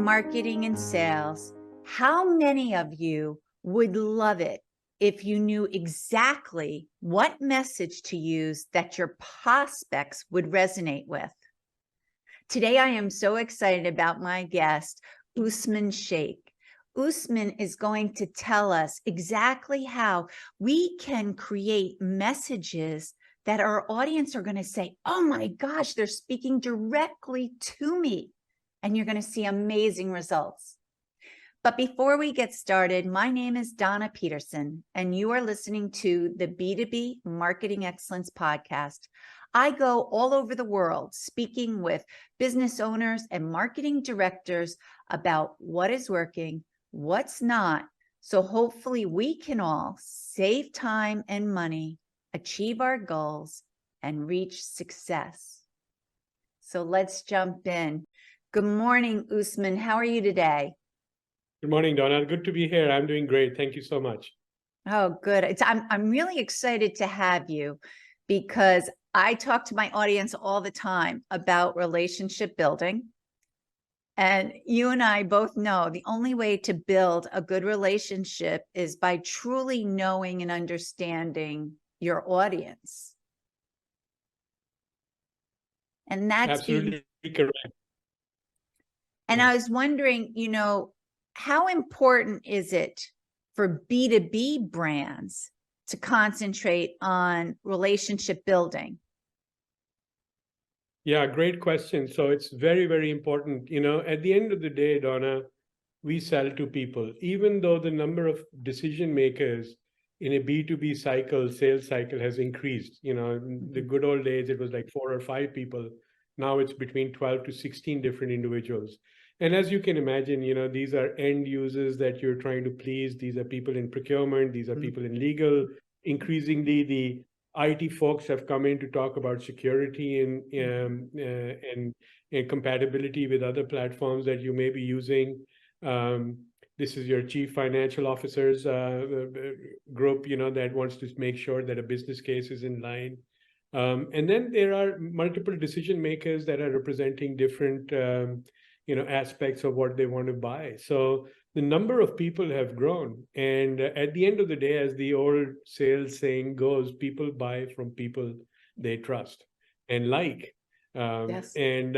marketing and sales, how many of you would love it if you knew exactly what message to use that your prospects would resonate with? Today, I am so excited about my guest, Usman Sheikh. Usman is going to tell us exactly how we can create messages that our audience are going to say, oh my gosh, they're speaking directly to me. And you're going to see amazing results. But before we get started, my name is Donna Peterson, and you are listening to the B2B Marketing Excellence podcast. I go all over the world speaking with business owners and marketing directors about what is working, what's not, so hopefully we can all save time and money, achieve our goals, and reach success. So let's jump in. Good morning, Usman. How are you today? Good morning, Donna. Good to be here. I'm doing great. Thank you so much. Oh, good. I'm really excited to have you because I talk to my audience all the time about relationship building. And you and I both know the only way to build a good relationship is by truly knowing and understanding your audience. And that's absolutely correct. And I was wondering, how important is it for B2B brands to concentrate on relationship building? Yeah, great question. So it's very, very important. At the end of the day, Donna, we sell to people. Even though the number of decision makers in a B2B sales cycle has increased. In the good old days, it was like 4 or 5 people. Now it's between 12 to 16 different individuals. And as you can imagine, these are end users that you're trying to please. These are people in procurement. These are people in legal. Increasingly, the IT folks have come in to talk about security and compatibility with other platforms that you may be using. This is your chief financial officers group, that wants to make sure that a business case is in line. And then there are multiple decision makers that are representing different aspects of what they want to buy. So the number of people have grown. And at the end of the day, as the old sales saying goes, people buy from people they trust and like. Yes. And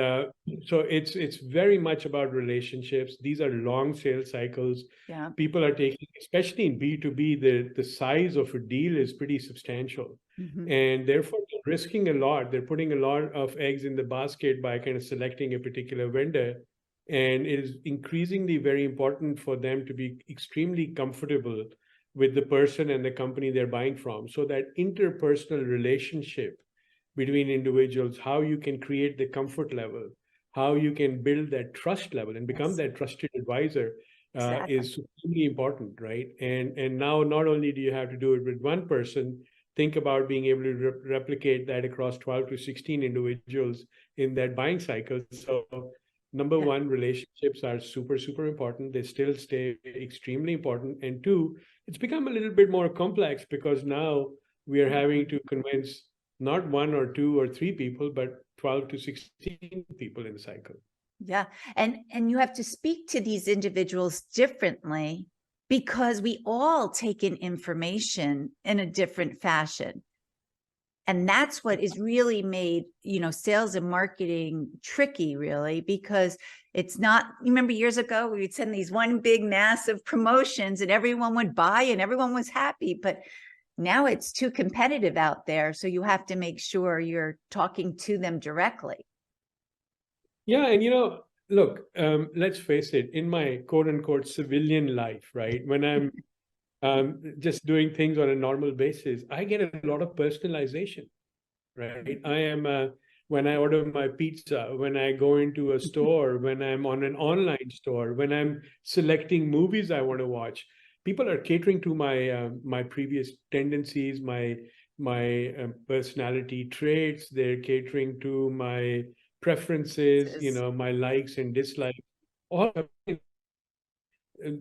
so it's very much about relationships. These are long sales cycles. Yeah. People are taking, especially in B2B, the size of a deal is pretty substantial. And therefore, they're risking a lot. They're putting a lot of eggs in the basket by kind of selecting a particular vendor. And it is increasingly very important for them to be extremely comfortable with the person and the company they're buying from. So that interpersonal relationship between individuals, how you can create the comfort level, how you can build that trust level and become that trusted advisor is supremely important, right? And now not only do you have to do it with one person, think about being able to replicate that across 12 to 16 individuals in that buying cycle. So number one, relationships are super, super important. They still stay extremely important. And two, it's become a little bit more complex because now we are having to convince not 1 or 2 or 3 people, but 12 to 16 people in the cycle. Yeah. And you have to speak to these individuals differently because we all take in information in a different fashion. And that's what is really made, sales and marketing tricky, really, because it's not, you remember years ago, we would send these one big massive promotions and everyone would buy and everyone was happy, but now it's too competitive out there. So you have to make sure you're talking to them directly. Yeah. And, look, let's face it, in my quote unquote civilian life, right, when I'm just doing things on a normal basis, I get a lot of personalization, right? I am, when I order my pizza, when I go into a store, when I'm on an online store, when I'm selecting movies I want to watch, people are catering to my previous tendencies, my personality traits. They're catering to my preferences, my likes and dislikes. All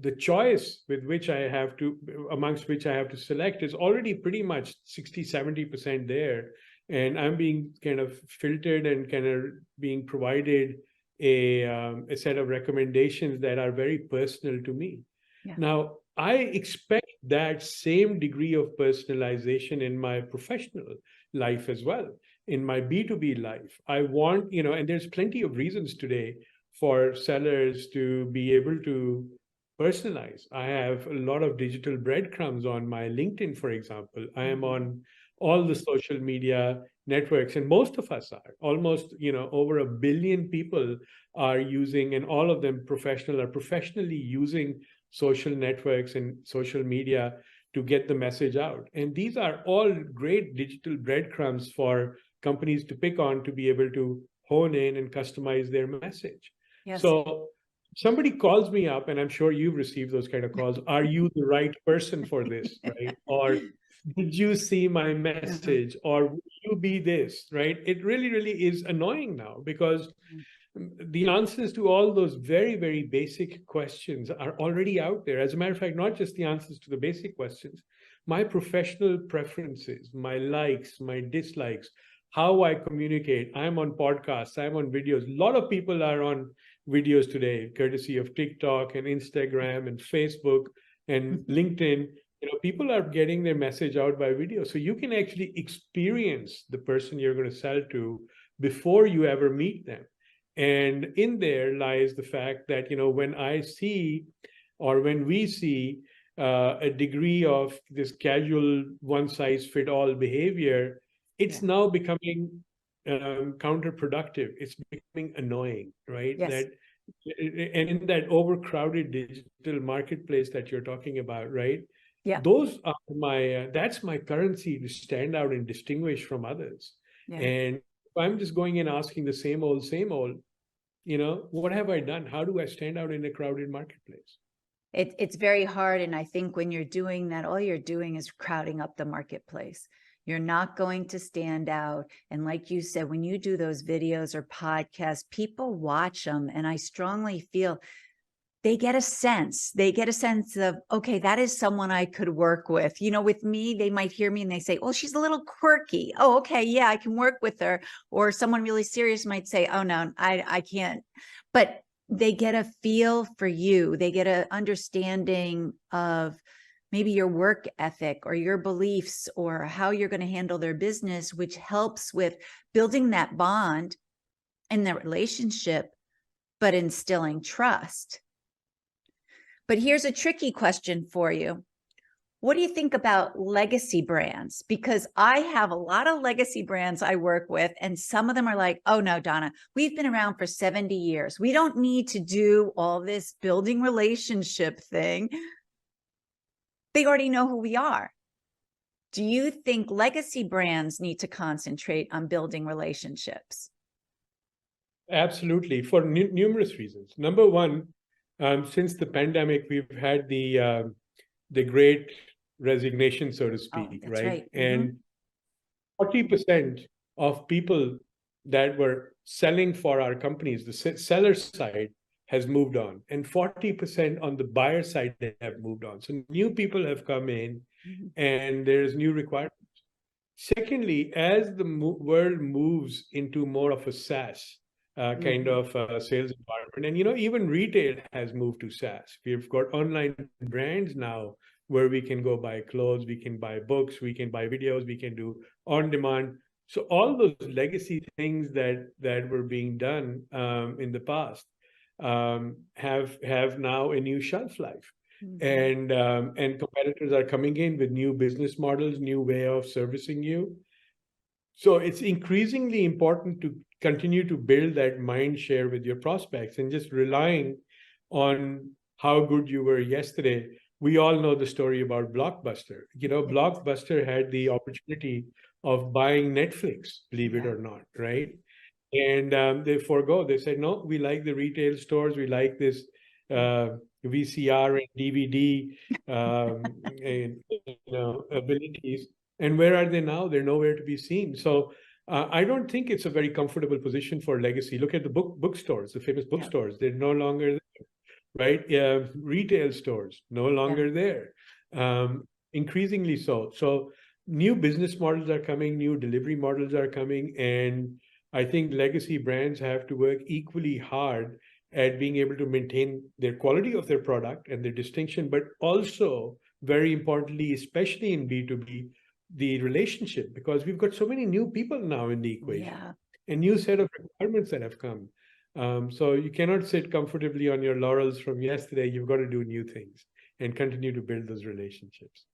the choice with which amongst which I have to select is already pretty much 60-70% there. And I'm being kind of filtered and kind of being provided a set of recommendations that are very personal to me. Yeah. Now, I expect that same degree of personalization in my professional life as well, in my B2B life. I want, and there's plenty of reasons today for sellers to be able to personalize. I have a lot of digital breadcrumbs on my LinkedIn, for example. I am on all the social media networks, and most of us are almost, over 1 billion people are using, and all of them are professionally using social networks and social media to get the message out. And these are all great digital breadcrumbs for companies to pick on to be able to hone in and customize their message. Yes. So somebody calls me up, and I'm sure you've received those kind of calls. Are you the right person for this, right? Or did you see my message? Or will you be this, right? It really, really is annoying now, because the answers to all those very, very basic questions are already out there. As a matter of fact, not just the answers to the basic questions, my professional preferences, my likes, my dislikes, how I communicate. I'm on podcasts, I'm on videos. A lot of people are on videos today, courtesy of TikTok and Instagram and Facebook and LinkedIn. People are getting their message out by video. So you can actually experience the person you're going to sell to before you ever meet them. And in there lies the fact that, when I see, or when we see a degree of this casual one-size-fit-all behavior, it's now becoming counterproductive. It's becoming annoying, right? Yes. And in that overcrowded digital marketplace that you're talking about, right? Yeah. Those are that's my currency to stand out and distinguish from others. Yeah. And if I'm just going and asking the same old, what have I done? How do I stand out in a crowded marketplace? It's very hard. And I think when you're doing that, all you're doing is crowding up the marketplace. You're not going to stand out. And like you said, when you do those videos or podcasts, people watch them. And I strongly feel they get a sense of, okay, that is someone I could work with. With me, they might hear me and they say, oh, she's a little quirky. Oh, okay. Yeah, I can work with her. Or someone really serious might say, oh no, I can't. But they get a feel for you. They get an understanding of maybe your work ethic or your beliefs or how you're going to handle their business, which helps with building that bond in the relationship, but instilling trust. But here's a tricky question for you. What do you think about legacy brands? Because I have a lot of legacy brands I work with, and some of them are like, oh no, Donna, we've been around for 70 years. We don't need to do all this building relationship thing. They already know who we are. Do you think legacy brands need to concentrate on building relationships? Absolutely, for numerous reasons. Number one, since the pandemic, we've had the great resignation, so to speak, that's right. And 40% of people that were selling for our companies, the seller side has moved on, and 40% on the buyer side have moved on. So new people have come in, and there's new requirements. Secondly, as the world moves into more of a SaaS kind of sales environment, and even retail has moved to SaaS. We've got online brands now where we can go buy clothes, we can buy books, we can buy videos, we can do on demand. So all those legacy things that were being done in the past have now a new shelf life. And competitors are coming in with new business models, new way of servicing you. So it's increasingly important to continue to build that mind share with your prospects, and just relying on how good you were yesterday. We all know the story about Blockbuster. Blockbuster had the opportunity of buying Netflix, believe it or not, right? And they forego. They said, no, we like the retail stores. We like this VCR and DVD abilities. And where are they now? They're nowhere to be seen. So I don't think it's a very comfortable position for legacy. Look at the bookstores, the famous bookstores. They're no longer there, right? Retail stores, no longer there. Increasingly so. So new business models are coming, new delivery models are coming, and I think legacy brands have to work equally hard at being able to maintain their quality of their product and their distinction, but also, very importantly, especially in B2B, the relationship, because we've got so many new people now in the equation, Yeah. a new set of requirements that have come. So you cannot sit comfortably on your laurels from yesterday. You've got to do new things and continue to build those relationships.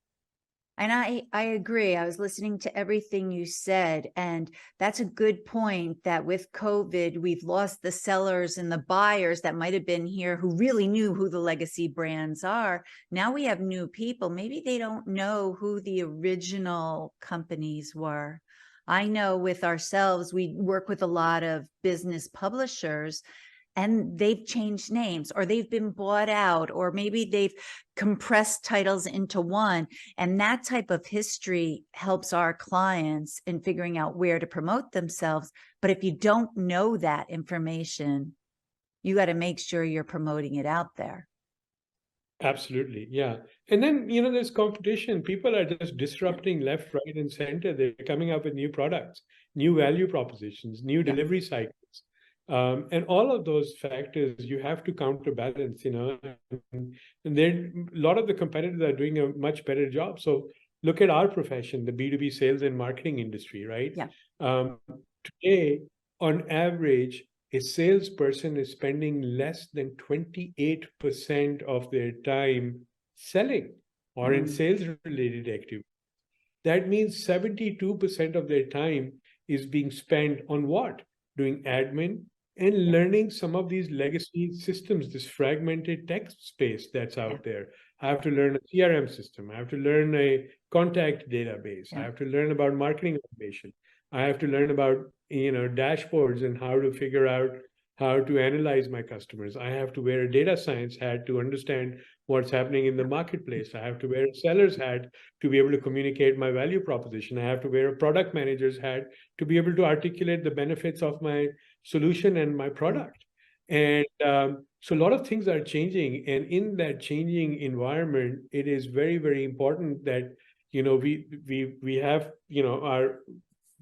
And I agree. I was listening to everything you said, and that's a good point that with COVID, we've lost the sellers and the buyers that might have been here who really knew who the legacy brands are. Now we have new people. Maybe they don't know who the original companies were. I know with ourselves, we work with a lot of business publishers, and they've changed names, or they've been bought out, or maybe they've compressed titles into one. And that type of history helps our clients in figuring out where to promote themselves. But if you don't know that information, you got to make sure you're promoting it out there. Absolutely. Yeah. And then, there's competition. People are just disrupting left, right, and center. They're coming up with new products, new value propositions, new Yeah. delivery cycles. And all of those factors you have to counterbalance, and then a lot of the competitors are doing a much better job. So look at our profession, the B2B sales and marketing industry, right? Yeah. Today, on average, a salesperson is spending less than 28% of their time selling or in sales related activity. That means 72% of their time is being spent on what? Doing admin and learning some of these legacy systems, this fragmented tech space that's out there. I have to learn a CRM system. I have to learn a contact database. I have to learn about marketing automation. I have to learn about, dashboards and how to figure out how to analyze my customers. I have to wear a data science hat to understand what's happening in the marketplace. I have to wear a seller's hat to be able to communicate my value proposition. I have to wear a product manager's hat to be able to articulate the benefits of my solution and my product. And so a lot of things are changing. And in that changing environment, it is very, very important that, we have,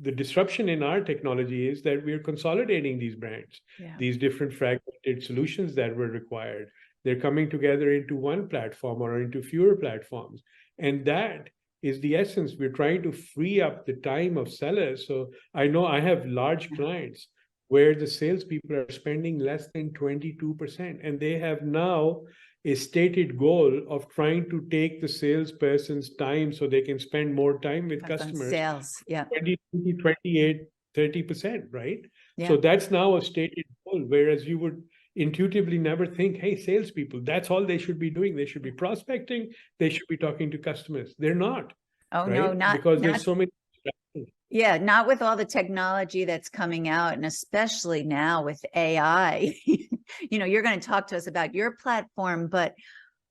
the disruption in our technology is that we're consolidating these brands, these different fragmented solutions that were required. They're coming together into one platform or into fewer platforms. And that is the essence. We're trying to free up the time of sellers. So I know I have large clients where the salespeople are spending less than 22%. And they have now a stated goal of trying to take the salesperson's time so they can spend more time with customers. Sales. Yeah. 20, 28, 30%, right? Yeah. So that's now a stated goal, whereas you would intuitively never think, hey, salespeople, that's all they should be doing. They should be prospecting. They should be talking to customers. They're not. Oh, right? no, not because there's so many. Yeah, not with all the technology that's coming out, and especially now with AI. You're going to talk to us about your platform, but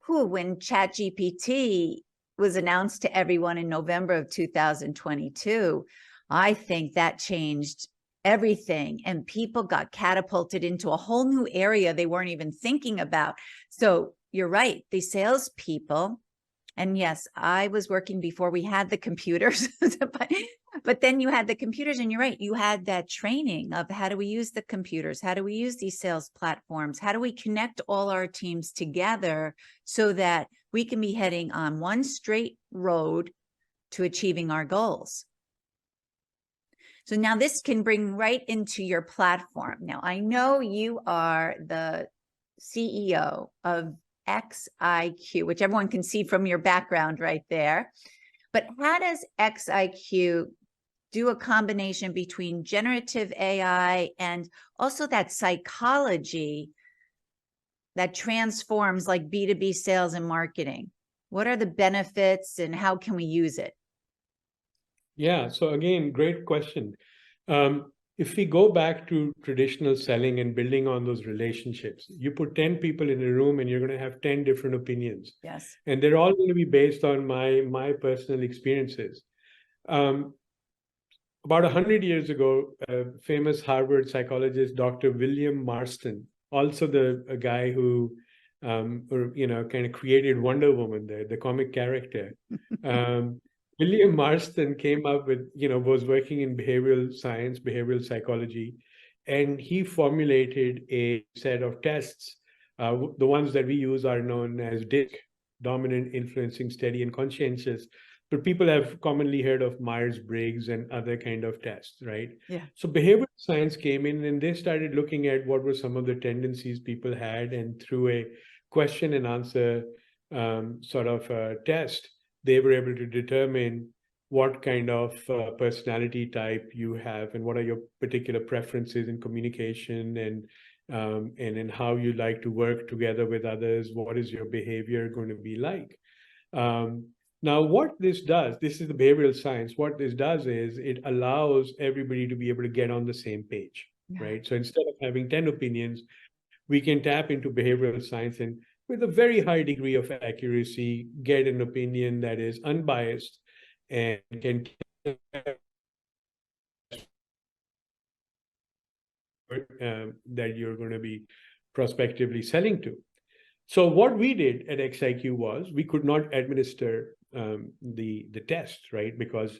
when ChatGPT was announced to everyone in November of 2022, I think that changed everything, and people got catapulted into a whole new area they weren't even thinking about. So you're right, the salespeople. And yes, I was working before we had the computers, but then you had the computers, and you're right, you had that training of how do we use the computers? How do we use these sales platforms? How do we connect all our teams together so that we can be heading on one straight road to achieving our goals? So now this can bring right into your platform. Now, I know you are the CEO of XIQ, which everyone can see from your background right there. But how does XIQ do a combination between generative AI and also that psychology that transforms like B2B sales and marketing? What are the benefits and how can we use it? Yeah, so again, great question. If we go back to traditional selling and building on those relationships, you put 10 people in a room and you're going to have 10 different opinions. Yes. And they're all going to be based on my personal experiences. About 100 years ago, famous Harvard psychologist, Dr. William Marston, also a guy who, kind of created Wonder Woman, the comic character. William Marston came up with, was working in behavioral science, behavioral psychology, and he formulated a set of tests. The ones that we use are known as DISC, dominant, influencing, steady, and conscientious. But people have commonly heard of Myers-Briggs and other kind of tests, right? Yeah. So behavioral science came in and they started looking at what were some of the tendencies people had, and through a question and answer sort of test, they were able to determine what kind of personality type you have and what are your particular preferences in communication, and in how you like to work together with others. What is your behavior going to be like? Now, what this does, this is the behavioral science. What this does is it allows everybody to be able to get on the same page, right? So instead of having 10 opinions, we can tap into behavioral science and with a very high degree of accuracy, get an opinion that is unbiased and can that you're going to be prospectively selling to. So what we did at XIQ was we could not administer the test, right? Because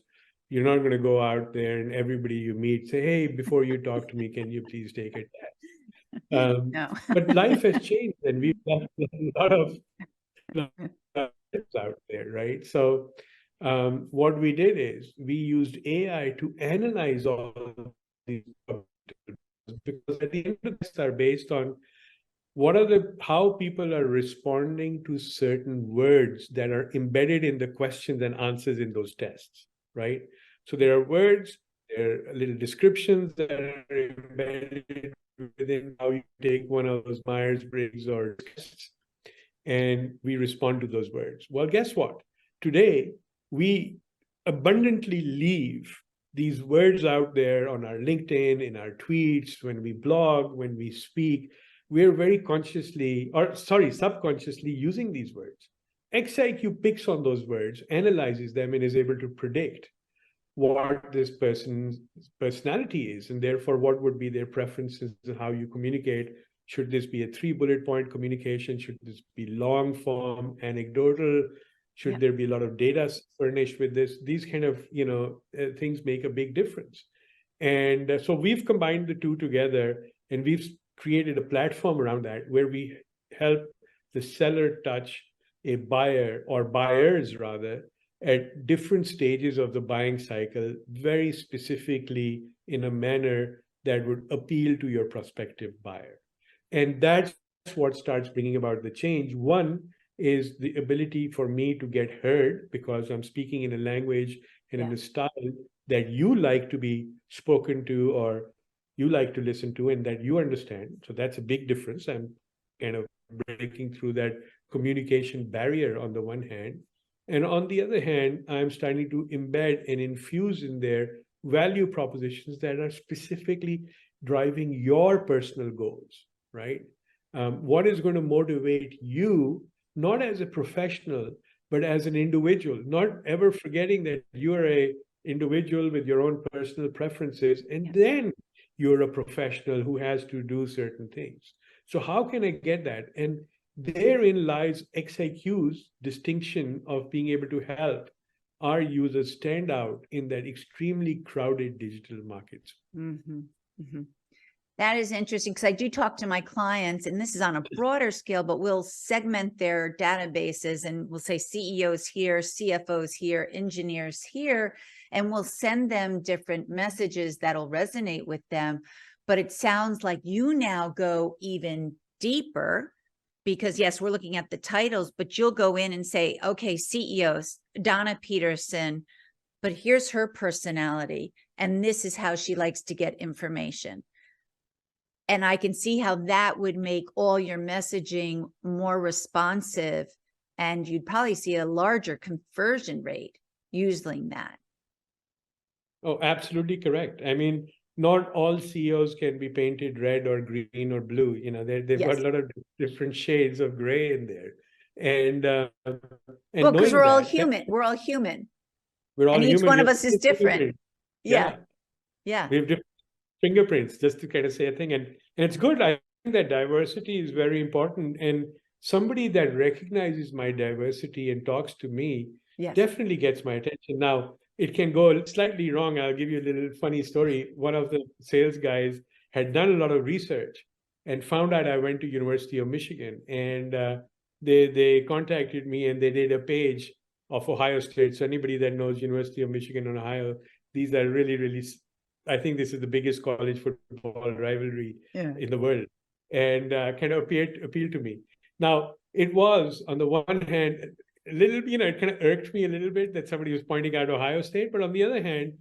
you're not going to go out there and everybody you meet say, hey, before you talk to me, can you please take a test? No. But life has changed and we've got a lot of tips out there, right? So what we did is we used AI to analyze all of these, because at the end of this are based on how people are responding to certain words that are embedded in the questions and answers in those tests, right? So there are words, there are little descriptions that are embedded within how you take one of those Myers-Briggs or tests, and we respond to those words. Well, guess what? Today, we abundantly leave these words out there on our LinkedIn, in our tweets, when we blog, when we speak. We're very subconsciously using these words. XIQ picks on those words, analyzes them, and is able to predict what this person's personality is, and therefore what would be their preferences and how you communicate. Should this be a 3-bullet point communication? Should this be long form, anecdotal? Should there be a lot of data furnished with this? These kind of things make a big difference. And so we've combined the two together, and we've created a platform around that where we help the seller touch a buyer, or buyers rather, at different stages of the buying cycle, very specifically in a manner that would appeal to your prospective buyer. And that's what starts bringing about the change. One is the ability for me to get heard because I'm speaking in a language and in a style that you like to be spoken to, or you like to listen to, and that you understand. So that's a big difference. I'm kind of breaking through that communication barrier on the one hand. And on the other hand, I'm starting to embed and infuse in their value propositions that are specifically driving your personal goals, right? What is going to motivate you, not as a professional, but as an individual, not ever forgetting that you are an individual with your own personal preferences, and then you're a professional who has to do certain things. So how can I get that? And therein lies XIQ's distinction of being able to help our users stand out in that extremely crowded digital markets. Mm-hmm. Mm-hmm. That is interesting because I do talk to my clients, and this is on a broader scale, but we'll segment their databases and we'll say CEOs here, CFOs here, engineers here, and we'll send them different messages that'll resonate with them. But it sounds like you now go even deeper because, yes, we're looking at the titles, but you'll go in and say, okay, CEOs, Donna Peterson, but here's her personality, and this is how she likes to get information. And I can see how that would make all your messaging more responsive, and you'd probably see a larger conversion rate using that. Oh, absolutely correct. I mean, not all CEOs can be painted red or green or blue. They've got a lot of different shades of gray in there. And well, because we're all human. We're all human. We're all and human. Each one of us is different. Yeah. We have different fingerprints, just to kind of say a thing. And it's good. I think that diversity is very important. And somebody that recognizes my diversity and talks to me Yes. definitely gets my attention. Now, it can go slightly wrong. I'll give you a little funny story. One of the sales guys had done a lot of research and found out I went to University of Michigan, and they contacted me and they did a page of Ohio State. So anybody that knows University of Michigan and Ohio, these are really, I think this is the biggest college football rivalry in the world, and kind of appealed to me. Now, it was on the one hand a little, it kind of irked me a little bit that somebody was pointing out Ohio State, but on the other hand,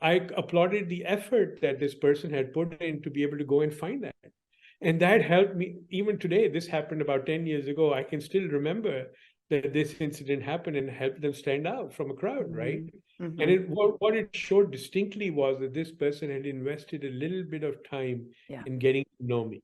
I applauded the effort that this person had put in to be able to go and find that. And that helped me even today. This happened about 10 years ago. I can still remember that this incident happened and helped them stand out from a crowd, right? Mm-hmm. And what it showed distinctly was that this person had invested a little bit of time in getting to know me,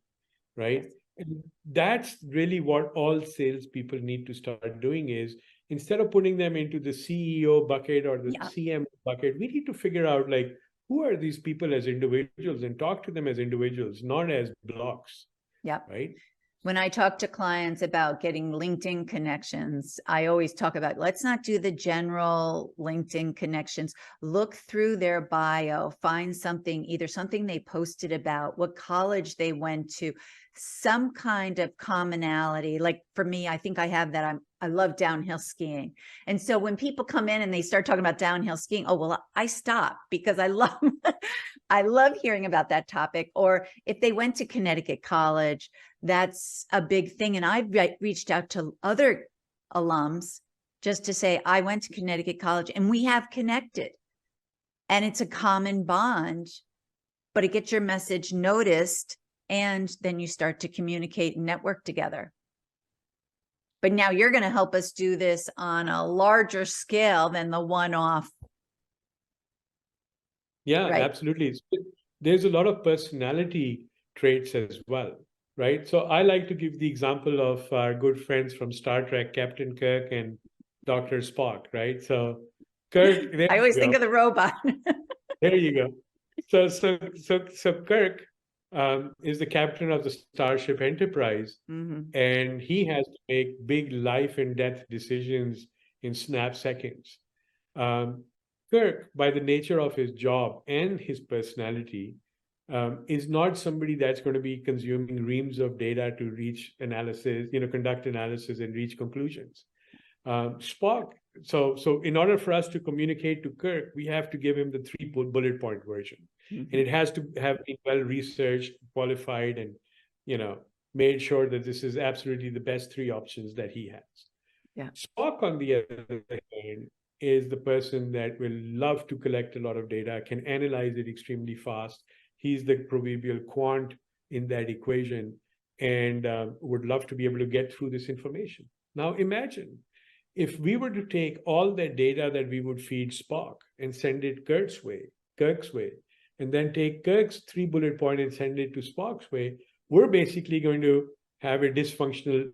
right? Yes. And that's really what all salespeople need to start doing is instead of putting them into the CEO bucket or the CM bucket, we need to figure out like who are these people as individuals and talk to them as individuals, not as blocks. Yep. Right. When I talk to clients about getting LinkedIn connections, I always talk about, let's not do the general LinkedIn connections. Look through their bio, find something, either something they posted about, what college they went to, some kind of commonality. Like for me, I think I have that. I love downhill skiing. And so when people come in and they start talking about downhill skiing, oh, well, I stop because I love, I love hearing about that topic. Or if they went to Connecticut College, that's a big thing. And I've reached out to other alums just to say, I went to Connecticut College and we have connected. And it's a common bond, but it gets your message noticed. And then you start to communicate and network together. But now you're going to help us do this on a larger scale than the one-off. Yeah, right? Absolutely. There's a lot of personality traits as well, right? So I like to give the example of our good friends from Star Trek, Captain Kirk and Dr. Spock, right? So Kirk, I always think of the robot. There you go. So Kirk is the captain of the Starship Enterprise, and he has to make big life and death decisions in snap seconds. Kirk, by the nature of his job and his personality, is not somebody that's going to be consuming reams of data to reach analysis, conduct analysis and reach conclusions. Spock. So in order for us to communicate to Kirk, we have to give him the 3 bullet point version, and it has to have been well researched, qualified, and made sure that this is absolutely the best 3 options that he has. Yeah. Spock, on the other hand, is the person that will love to collect a lot of data, can analyze it extremely fast. He's the proverbial quant in that equation, and would love to be able to get through this information. Now imagine if we were to take all that data that we would feed Spock and send it Kirk's way, and then take Kirk's 3 bullet point and send it to Spock's way, we're basically going to have a dysfunctional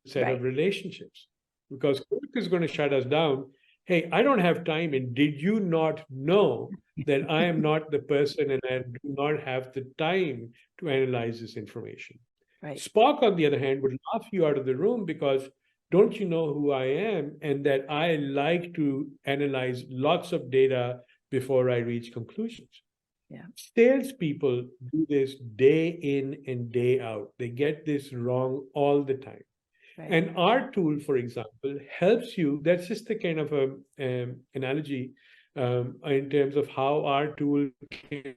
set of relationships, because Kirk is going to shut us down. Hey, I don't have time. And did you not know that I am not the person and I do not have the time to analyze this information? Right. Spock, on the other hand, would laugh you out of the room because don't you know who I am and that I like to analyze lots of data before I reach conclusions? Yeah. Salespeople do this day in and day out. They get this wrong all the time. Right. And our tool, for example, helps you. That's just the kind of analogy in terms of how our tool can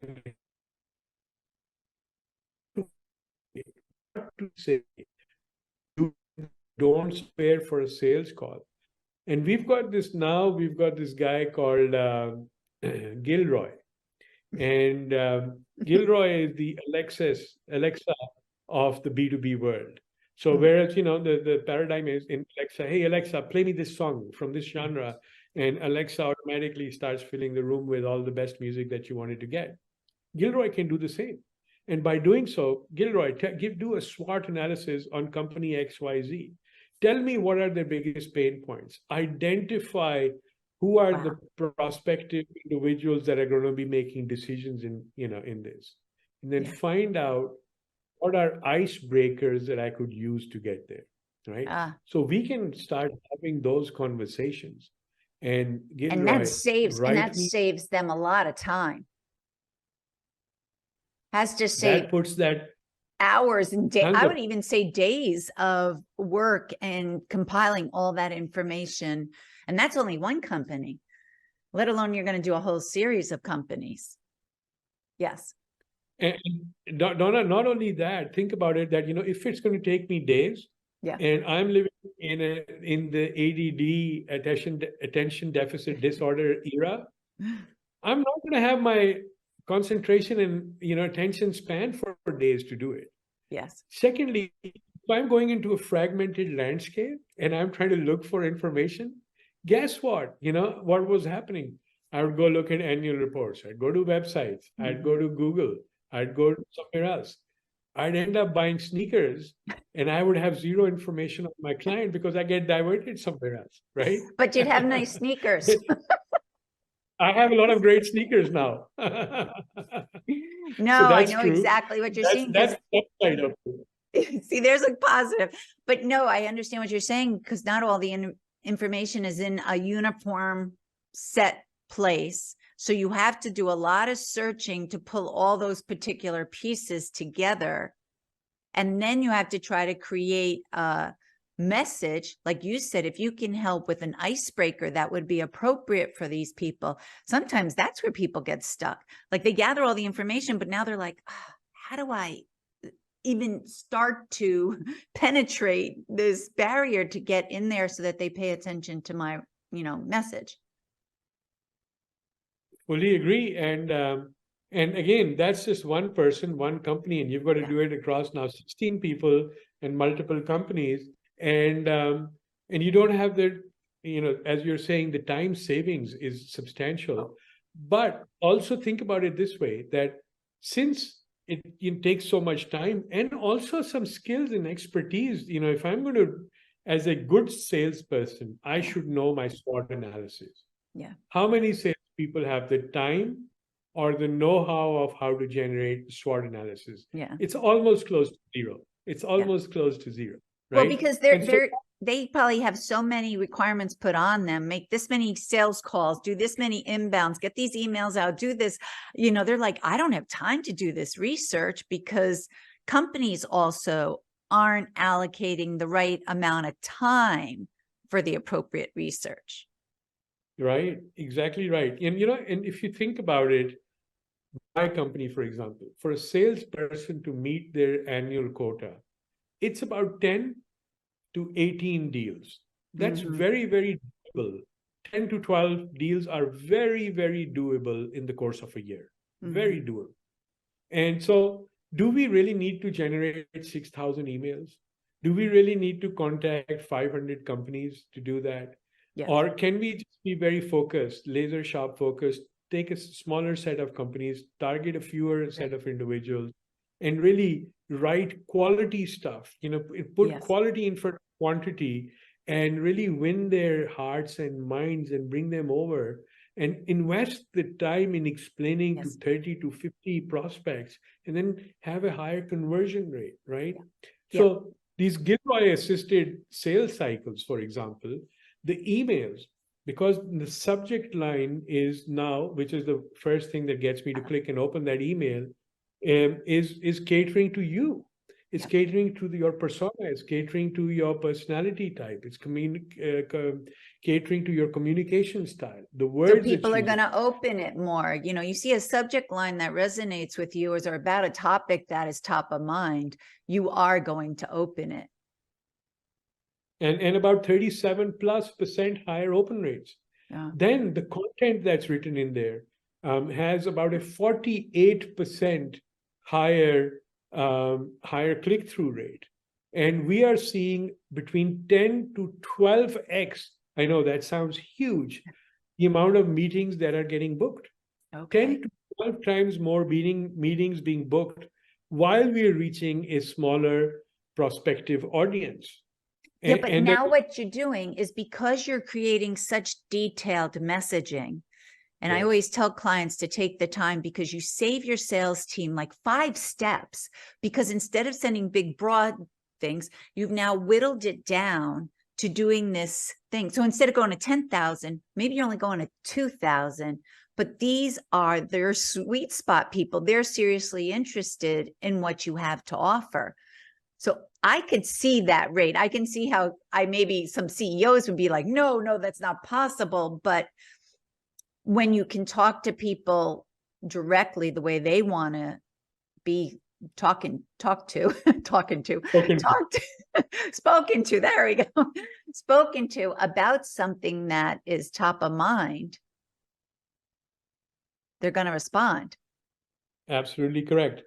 say, don't spare for a sales call. And we've got this guy called Gilroy. And Gilroy is the Alexa of the B2B world. So whereas, the paradigm is in Alexa, hey, Alexa, play me this song from this genre. And Alexa automatically starts filling the room with all the best music that you wanted to get. Gilroy can do the same. And by doing so, Gilroy, do a SWOT analysis on company XYZ. Tell me what are their biggest pain points. Identify who are the prospective individuals that are going to be making decisions in this. And then find out what are icebreakers that I could use to get there, right? So we can start having those conversations. And And that Gilroy, write me. saves them a lot of time. Has to save That puts that hours and days. tons I of, would even say days of work and compiling all that information. And that's only one company, let alone you're going to do a whole series of companies. Yes. and Donna, not only that, think about it that, if it's going to take me days, Yeah. and I'm living in the ADD, attention deficit disorder era, I'm not going to have my concentration and, attention span for days to do it. Yes. Secondly, if I'm going into a fragmented landscape and I'm trying to look for information, guess what? What was happening? I would go look at annual reports. I'd go to websites. I'd go to Google. I'd go somewhere else. I'd end up buying sneakers and I would have zero information on my client because I get diverted somewhere else, right? But you'd have nice sneakers. I have a lot of great sneakers now. No, So I that's know true. exactly what you're saying. That's side of it. See, there's a positive. But no, I understand what you're saying, because not all the information is in a uniform set place. So you have to do a lot of searching to pull all those particular pieces together. And then you have to try to create a message. Like you said, if you can help with an icebreaker that would be appropriate for these people, sometimes that's where people get stuck. Like they gather all the information, but now they're like, oh, how do I even start to penetrate this barrier to get in there so that they pay attention to my, message? Fully agree. And again, that's just one person, one company, and you've got to do it across now 16 people and multiple companies. And you don't have the, as you're saying, the time savings is substantial. But also think about it this way, that since it takes so much time and also some skills and expertise, if I'm going to, as a good salesperson, I should know my SWOT analysis. Yeah. How many salespeople have the time or the know-how of how to generate SWOT analysis? Yeah. It's almost close to zero. It's almost close to zero, right? Well, because they probably have so many requirements put on them, make this many sales calls, do this many inbounds, get these emails out, do this, they're like, I don't have time to do this research, because companies also aren't allocating the right amount of time for the appropriate research. Right, exactly right. And and if you think about it, my company, for example, for a salesperson to meet their annual quota, it's about 10 to 18 deals. That's very, very doable. 10 to 12 deals are very, very doable in the course of a year. Very doable. And so, do we really need to generate 6,000 emails? Do we really need to contact 500 companies to do that? Yes. Or can we just be very focused, laser sharp focused, take a smaller set of companies, target a fewer set of individuals, and really write quality stuff, put quality in front of quantity, and really win their hearts and minds and bring them over, and invest the time in explaining to 30 to 50 prospects, and then have a higher conversion rate, right? So these Gilroy assisted sales cycles, for example, the emails, because the subject line is now, which is the first thing that gets me to click and open that email, is catering to you. It's catering to your persona. It's catering to your personality type. It's catering to your communication style. The words. So people are going to open it more. You see a subject line that resonates with you, or about a topic that is top of mind, you are going to open it. And about 37+% higher open rates. Yeah. Then the content that's written in there has about a 48% higher click-through rate. And we are seeing between 10 to 12x, I know that sounds huge, the amount of meetings that are getting booked. 10 to 12 times more meetings being booked while we are reaching a smaller prospective audience. Yeah, but now what you're doing is, because you're creating such detailed messaging, and I always tell clients to take the time, because you save your sales team like 5 steps, because instead of sending big, broad things, you've now whittled it down to doing this thing. So instead of going to 10,000, maybe you're only going to 2,000, but these are their sweet spot people. They're seriously interested in what you have to offer. So I could see that rate. I can see how maybe some CEOs would be like, no, that's not possible. But when you can talk to people directly the way they want to be spoken to, there we go, spoken to about something that is top of mind, they're going to respond. Absolutely correct.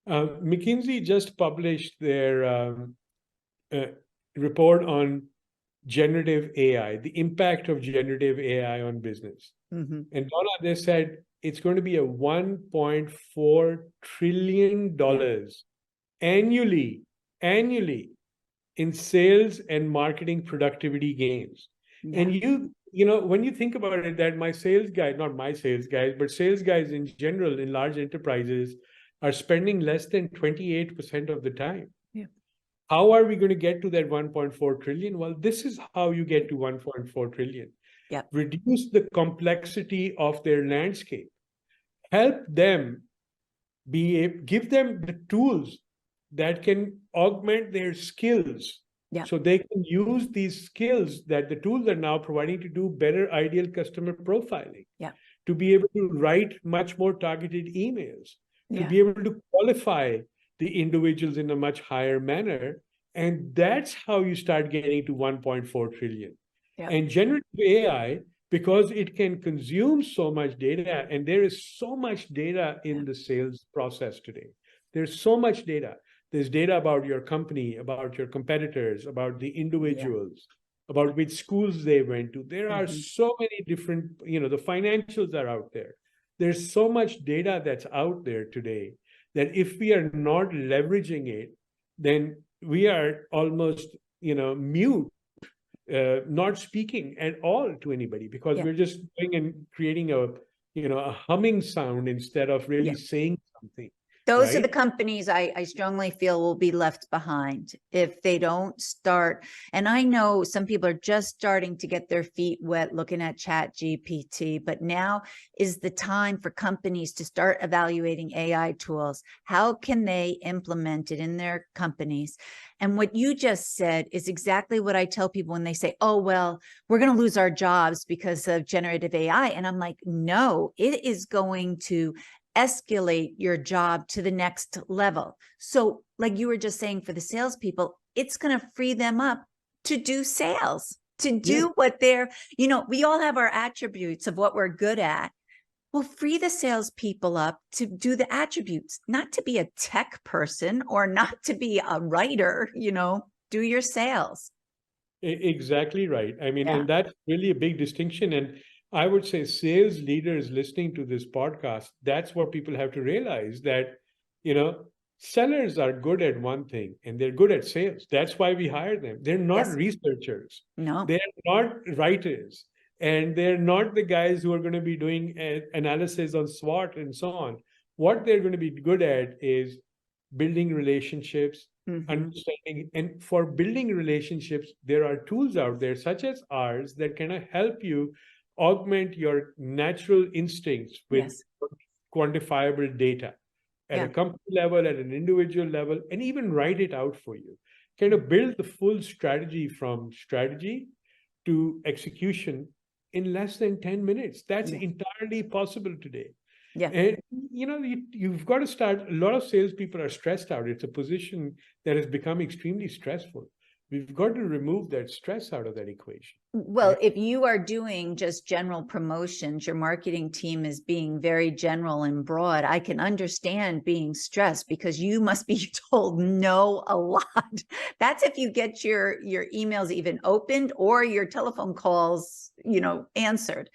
McKinsey just published their report on generative AI, the impact of generative AI on business. Mm-hmm. And Donna, they said it's going to be a $1.4 trillion annually in sales and marketing productivity gains. Yeah. And you know, when you think about it, that my sales guy, not my sales guys, but sales guys in general in large enterprises are spending less than 28% of the time. Yeah. How are we going to get to that 1.4 trillion? Well, this is how you get to 1.4 trillion. Yeah. Reduce the complexity of their landscape. Help them give them the tools that can augment their skills. Yeah. So they can use these skills that the tools are now providing to do better ideal customer profiling. Yeah. To be able to write much more targeted emails. To be able to qualify the individuals in a much higher manner. And that's how you start getting to 1.4 trillion. Yeah. And generative AI, because it can consume so much data, and there is so much data in the sales process today. There's so much data. There's data about your company, about your competitors, about the individuals, about which schools they went to. There are so many different, the financials are out there. There's so much data that's out there today that if we are not leveraging it, then we are almost, mute, not speaking at all to anybody, because we're just going and creating a humming sound instead of really saying something. Those are the companies I strongly feel will be left behind if they don't start. And I know some people are just starting to get their feet wet looking at ChatGPT, but now is the time for companies to start evaluating AI tools. How can they implement it in their companies? And what you just said is exactly what I tell people when they say, oh, well, we're going to lose our jobs because of generative AI. And I'm like, no, it is going to escalate your job to the next level. So like you were just saying, for the salespeople, it's going to free them up to do sales, to do what they're, we all have our attributes of what we're good at. Well, free the salespeople up to do the attributes, not to be a tech person or not to be a writer, do your sales. Exactly right. I mean, and that's really a big distinction. And I would say sales leaders listening to this podcast, that's what people have to realize, that, sellers are good at one thing and they're good at sales. That's why we hire them. They're not researchers. No, they're not writers, and they're not the guys who are going to be doing analysis on SWOT and so on. What they're going to be good at is building relationships, understanding. And for building relationships, there are tools out there such as ours that can help you augment your natural instincts with quantifiable data at a company level, at an individual level, and even write it out for you. Kind of build the full strategy from strategy to execution in less than 10 minutes. That's entirely possible today. Yeah. And, you've got to start. A lot of salespeople are stressed out. It's a position that has become extremely stressful. We've got to remove that stress out of that equation. Well, if you are doing just general promotions, your marketing team is being very general and broad. I can understand being stressed because you must be told no a lot. That's if you get your emails even opened or your telephone calls, answered.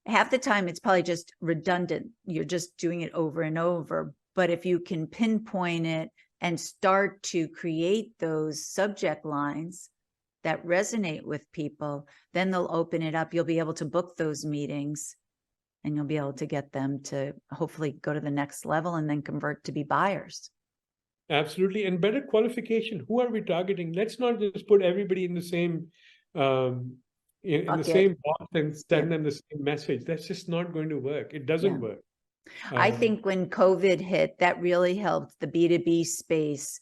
Half the time, it's probably just redundant. You're just doing it over and over. But if you can pinpoint it and start to create those subject lines that resonate with people, then they'll open it up. You'll be able to book those meetings and you'll be able to get them to hopefully go to the next level and then convert to be buyers. Absolutely. And better qualification. Who are we targeting? Let's not just put everybody in the same in the Bucket. same box and Yeah. send them the same message. That's just not going to work. It doesn't work. I think when COVID hit, that really helped the B2B space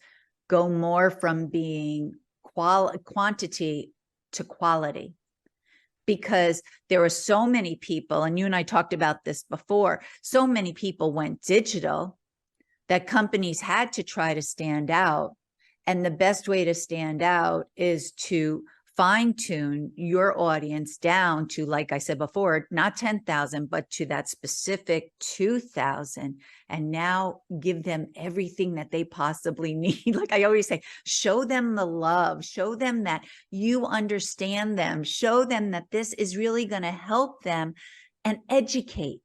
go more from being quantity to quality, because there were so many people, and you and I talked about this before, so many people went digital that companies had to try to stand out. And the best way to stand out is to fine tune your audience down to, like I said before, not 10,000, but to that specific 2,000. And now give them everything that they possibly need. Like I always say, show them the love, show them that you understand them, show them that this is really going to help them, and educate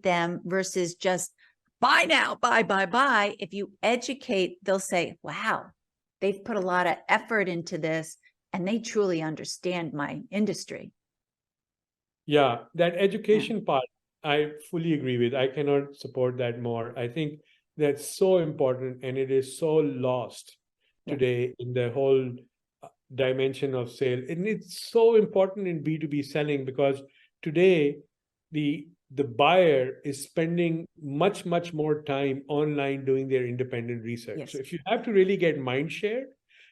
them versus just buy now, buy. If you educate, they'll say, wow, they've put a lot of effort into this and they truly understand my industry. Yeah, that education part, I fully agree with. I cannot support that more. I think that's so important, and it is so lost today in the whole dimension of sale. And it's so important in B2B selling, because today the buyer is spending much more time online doing their independent research. So if you have to really get mind share,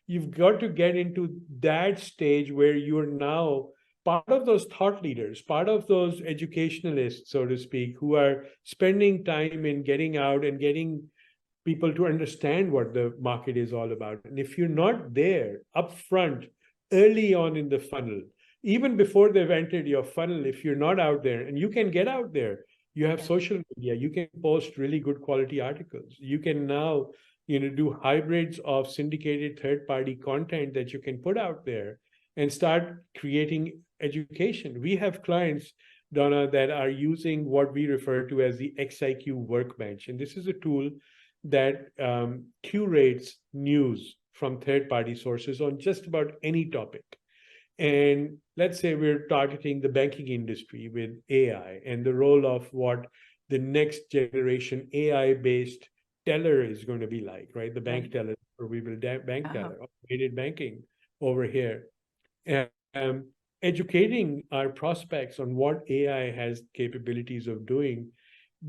you've got to get into that stage where you're now part of those thought leaders, part of those educationalists, so to speak, who are spending time in getting out and getting people to understand what the market is all about. And if you're not there up front, early on in the funnel, even before they've entered your funnel, if you're not out there, and you can get out there, you have social media, you can post really good quality articles. You can now, do hybrids of syndicated third-party content that you can put out there and start creating education. We have clients, Donna, that are using what we refer to as the XIQ Workbench. And this is a tool that curates news from third-party sources on just about any topic. And let's say we're targeting the banking industry with AI and the role of what the next generation AI-based teller is going to be like, right? The bank teller, or we will bank teller, automated banking over here. And educating our prospects on what AI has capabilities of doing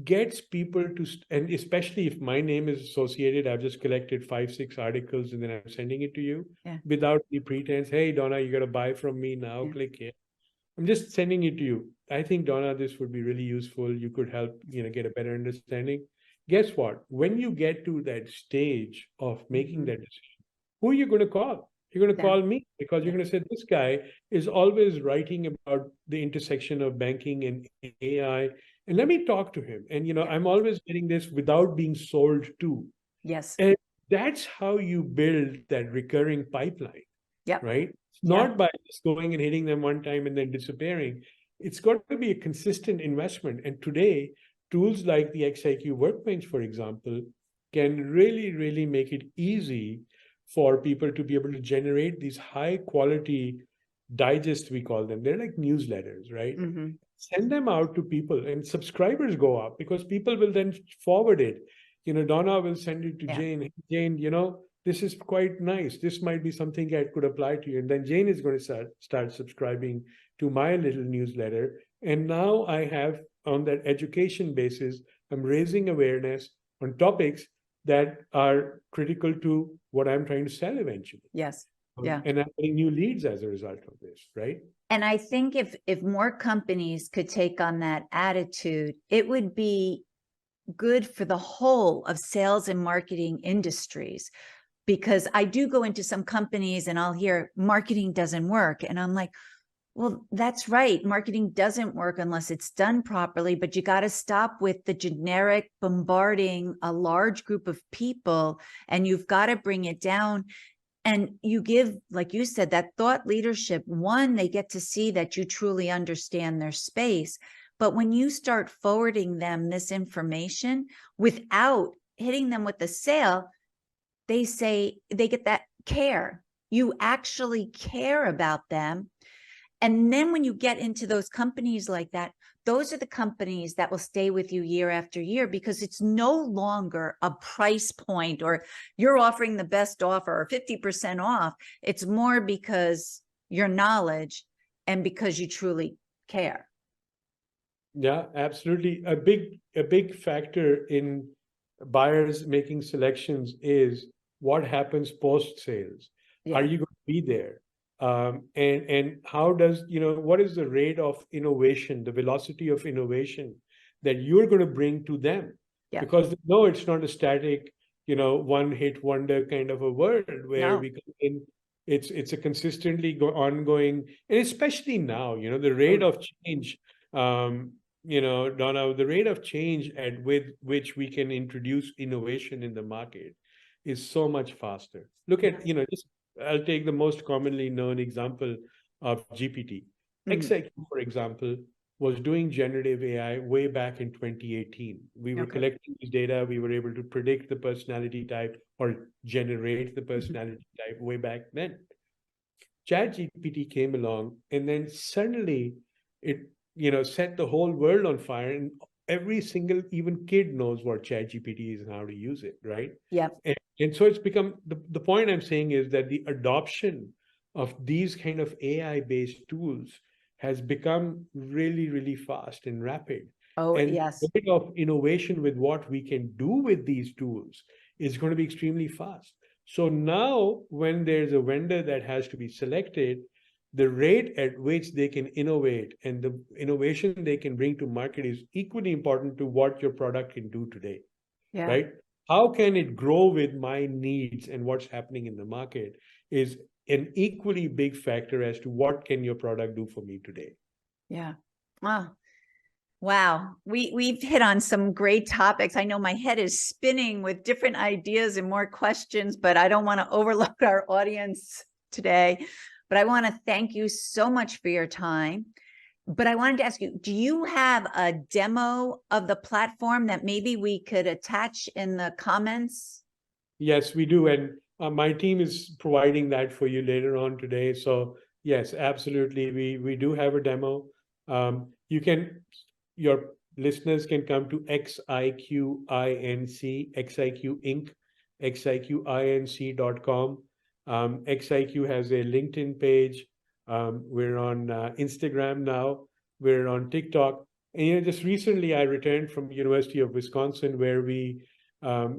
gets people to, and especially if my name is associated, I've just collected 5-6 articles and then I'm sending it to you without the pretense, hey, Donna, you got to buy from me now, click here. I'm just sending it to you. I think, Donna, this would be really useful. You could help, get a better understanding. Guess what? When you get to that stage of making that decision, who are you going to call? You're going to call me, because you're going to say, this guy is always writing about the intersection of banking and AI. And let me talk to him. And, I'm always getting this without being sold to. Yes. And that's how you build that recurring pipeline, right? It's not by just going and hitting them one time and then disappearing. It's got to be a consistent investment. And today, tools like the XIQ Workbench, for example, can really make it easy for people to be able to generate these high quality digests, we call them. They're like newsletters, right? Send them out to people, and subscribers go up because people will then forward it. Donna will send it to Jane. Hey, Jane, this is quite nice. This might be something that could apply to you. And then Jane is going to start subscribing to my little newsletter. And now I have, on that education basis, I'm raising awareness on topics that are critical to what I'm trying to sell eventually. Yes. And I'm getting new leads as a result of this, right? And I think if more companies could take on that attitude, it would be good for the whole of sales and marketing industries. Because I do go into some companies and I'll hear marketing doesn't work. And I'm like, well, that's right. Marketing doesn't work unless it's done properly, but you got to stop with the generic bombarding a large group of people, and you've got to bring it down. And you give, like you said, that thought leadership. One, they get to see that you truly understand their space. But when you start forwarding them this information without hitting them with the sale, they say they get that care. You actually care about them. And then when you get into those companies like that, those are the companies that will stay with you year after year, because it's no longer a price point or you're offering the best offer or 50% off. It's more because your knowledge and because you truly care. Yeah, absolutely. A big factor in buyers making selections is what happens post sales. Are you going to be there? And how does, what is the rate of innovation, the velocity of innovation that you're going to bring to them? Yeah. Because no, it's not a static, one hit wonder kind of a world where No. we come in. It's a consistently ongoing, and especially now, the rate of change. Donna, the rate of change with which we can introduce innovation in the market is so much faster. Look at, I'll take the most commonly known example of GPT. XIQ, for example, was doing generative AI way back in 2018. We were collecting this data. We were able to predict the personality type or generate the personality type way back then. ChatGPT came along, and then suddenly it set the whole world on fire, and every single even kid knows what ChatGPT is and how to use it, right? Yeah. And so it's become the point I'm saying is that the adoption of these kind of AI-based tools has become really, really fast and rapid. Oh, and yes. the rate of innovation with what we can do with these tools is going to be extremely fast. So now when there's a vendor that has to be selected, the rate at which they can innovate and the innovation they can bring to market is equally important to what your product can do today, right? How can it grow with my needs and what's happening in the market is an equally big factor as to what can your product do for me today. Yeah. Wow. We've hit on some great topics. I know my head is spinning with different ideas and more questions, but I don't want to overload our audience today. But I want to thank you so much for your time. But I wanted to ask you, do you have a demo of the platform that maybe we could attach in the comments? Yes, we do. And my team is providing that for you later on today. So yes, absolutely. We do have a demo. Your listeners can come to XIQ Inc., xiqinc.com. XIQ has a LinkedIn page. We're on Instagram now. We're on TikTok. And just recently I returned from University of Wisconsin, where we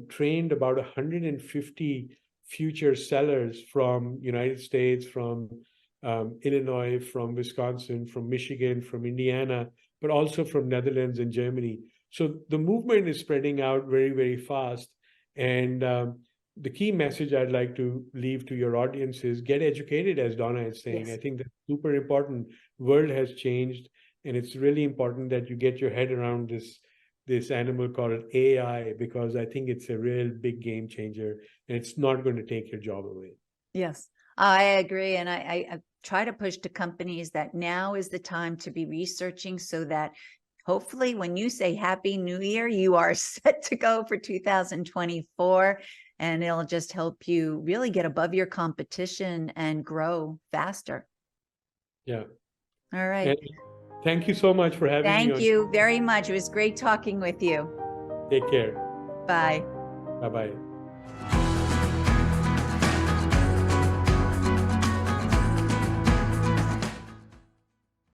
trained about 150 future sellers from United States, from Illinois, from Wisconsin, from Michigan, from Indiana, but also from Netherlands and Germany. So the movement is spreading out very, very fast. And the key message I'd like to leave to your audience is get educated, as Donna is saying. Yes. I think that's super important. World has changed, and it's really important that you get your head around this animal called AI, because I think it's a real big game changer, and it's not going to take your job away. Yes, I agree. And I try to push to companies that now is the time to be researching, so that hopefully when you say Happy New Year, you are set to go for 2024, and it'll just help you really get above your competition and grow faster. Yeah. All right. And thank you so much for having me on. Thank you very much. It was great talking with you. Take care. Bye. Bye-bye.